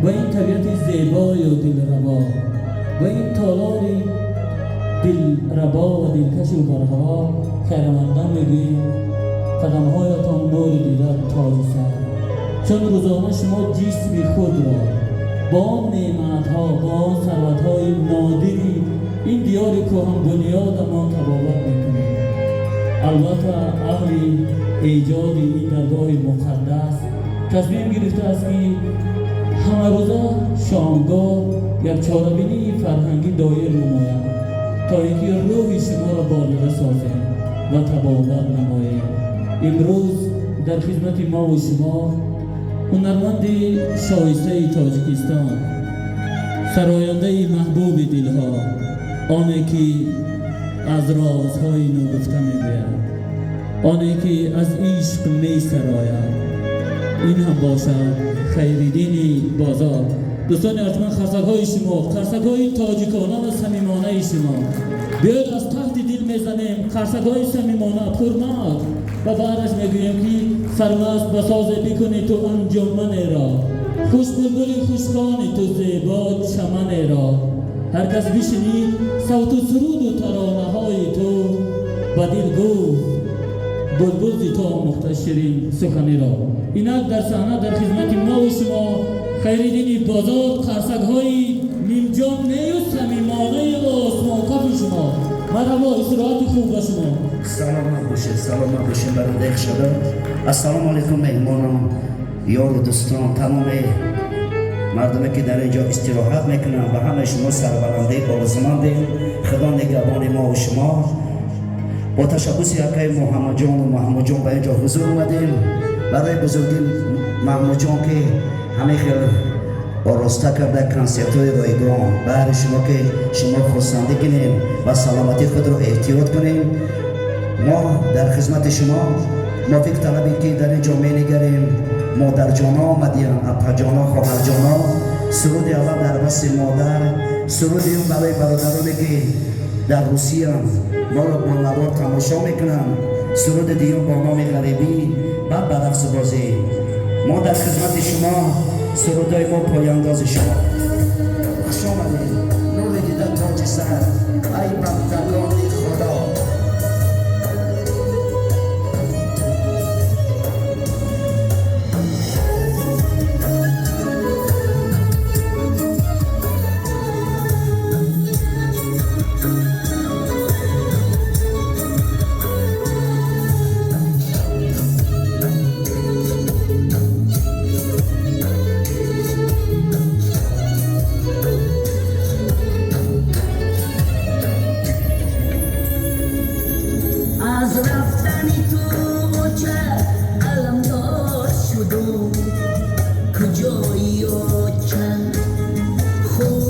و این طبیعت زیبای و دلربا و این تالار دلربا و دلکش و برها خیرمندان میگوییم قدمهایتان نور دیدن تاج سر، چون روزانه شما جسم خود را با آن نعمتها با آن ثروتهای نادری این دیار کهن بنیادمان تبابت میکنید. البته اهل ایجاد این درگاه مقدس تصمیم گرفته است که همه روزه شامگاه یک چاره‌بینی فرهنگی دایر نماید تا اینکه روح شما را بالغ سازیم و تبابت نماییم. امروز در خدمت ما و شما هنرمند شایسته تاجیکستان، سراینده محبوب دلها، آنی که از رازهای نگفته میگوید، آنی که از عشق می سراید، این هم باشد خیرالدین بازار. دوستان ارجمند، خرسک‌های شما، خرسک‌های تاجیکانه و صمیمانه شما، بیاید از تحت دل میزنیم خرسک‌های صمیمانه پرمرد و بعدش میگوییم که سرمست بساز بکنی تو انجمن را، خوش بلبل خوشخوان تو زیبا چمن را. هر کس بشنید صوت و سرود و ترانه های تو با دل گفت بلبل زی تو مختصرین سخنی را. اینک در صحنه در خدمت ما و شما خیرالدین بازار، خرسک های نیم جامعه و صمیمانه آسمان کف شما. مرحبا، استراحت خوب با شما. سلامت باشید برادر شده. السلام علیکم مهمانان، یار و دوستان، تمام مردمی که در اینجا استراحت میکنن، به همه شما سربلندی بازماندیم. خدا نگهبان ما و شما. با تشبوس یکی محمد جان به اینجا حضور اومدیم برای بزرگی محمد جان که همه خیلی آراسته کرده کنسرت‌های رایگان. برای شما که شما خواستنده کنیم و سلامتی خود رو احتیاط کنیم. ما در خدمت شما موافق طلبی که در اینجا می‌نگریم. مادر جانا آمدیم، اپا جانا، خواهر جانا. سرود اول در بس مادر، سرود این برای برادرانی که در روسیه ما را با نوار تماشا میکنن، سرود دیگر با نام غریبی بعد برقص بازی. ما در خدمت شما سرودای ما پایانداز شما. خوش آمدید، نور دیدن تاج سر، ای بندگان خدا. کجایی و چند خوب